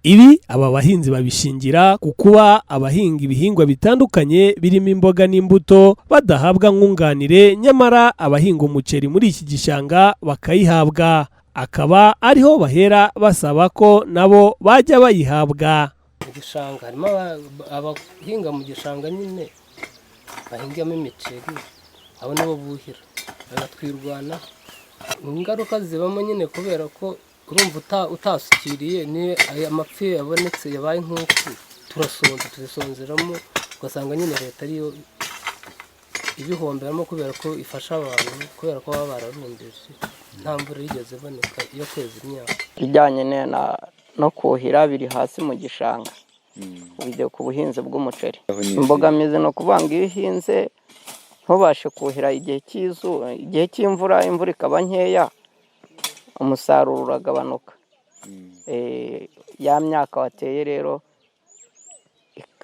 Ibi aba bahinzi babishingira ku kuba abahinga ibihingwa bitandukanye birimo imboga n'imbuto badahabwa nkunganire, nyamara abahinga umuceri muri iki gishanga bakayihabwa. Akaba ariho bahera basaba ko nabo bajya bayihabwa. Mu gishanga harimo abahinga mu gishanga nyine bahingamo imiceri, abo nabo buhira bagatwirwana. Ingaruka zibamo nyine kubera ko urumva utasukiriye ni aya mapfi yabonetse yabaye nk'uku tubisonzeramo, ugasanga nyine leta ariyo ibihomberamo kubera ko ifasha abantu, kubera ko baba bararumbeje nta mvura yigeze iboneka iyo kweza imyaka. Bijyanye no kuhira biri hasi mu gishanga, ubijya ku buhinzi bw'umuceri. Imbogamizi no kuvanga iyo uhinze ntubashe kuhira igihe cy'izuba, igihe cy'imvura, imvura ikaba nkeya, umusaruro uragabanuka. Ya myaka wateye rero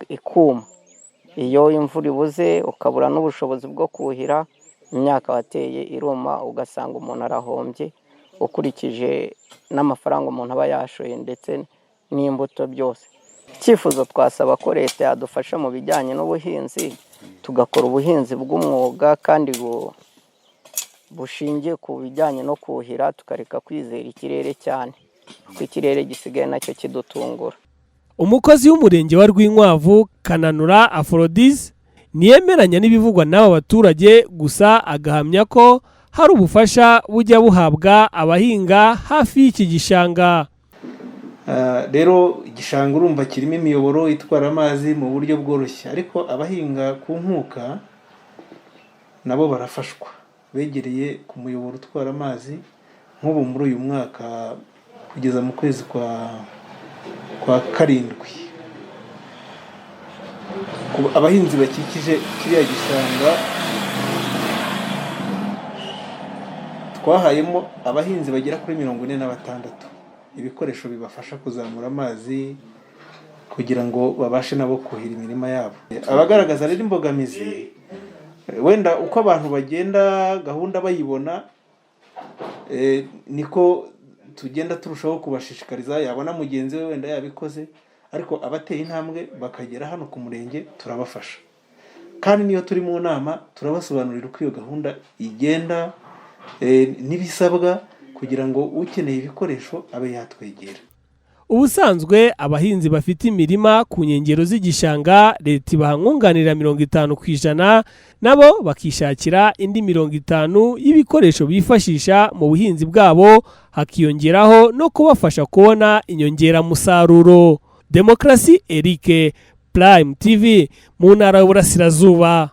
ikuma. Iyo imvura ibuze ukabura n'ubushobozi bwo kuhira, imyaka wateye iruma, ugasanga umuntu arahombye ukurikije n'amafaranga umuntu aba yashoye ndetse n'imbuto byose. Icyifuzo twasaba ko leta yadufasha mu bijyanye n'ubuhinzi, tugakora ubuhinzi bw'umwuga kandi bushingiye ku bijyanye no kuhira, tukareka kwizera ikirere cyane, kuko ikirere gisigaye nacyo kidutungura. Umukozi w'umurenge wa Rwinkwavu Kananura Aphrodise niyemeranya n'ibivugwa n'aba baturage, gusa agahamya ko hari ubufasha bujya buhabwa abahinga hafi y'iki gishanga. Rero igishanga urumva kirimo imiyoboro itwara amazi mu buryo bworoshye, ariko abahinga ku nkuka nabo barafashwa, begereye ku muyoboro utwara amazi. Nk'ubu muri uyu mwaka kugeza mu kwezi kwa karindwi, abahinzi bakikije kiriya gishanga twahayemo abahinzi bagera kuri 46 ibikoresho bibafasha kuzamura amazi kugira ngo babashe nabo kuhira imirima yabo. Abagaragaza rero imbogamizi, wenda uko abantu bagenda gahunda bayibona, niko tugenda turushaho kubashishikariza. Yabona mugenzi we wenda yabikoze, ariko abateye intambwe bakagera hano ku murenge turabafasha, kandi niyo turi mu nama turabasobanurira uko iyo gahunda igenda n'ibisabwa kugira ngo ukeneye ibikoresho abe yatwegera. Ubusanzwe abahinzi bafite imirima ku nkengero z'igishanga leta ibaha nkunganira 50%, nabo bakishakira indi 50% y'ibikoresho bifashisha mu buhinzi bwabo, hakiyongeraho no kubafasha kubona inyongeramusaruro. Demokrasi Eric, Prime TV, mu ntara y'Uburasirazuba.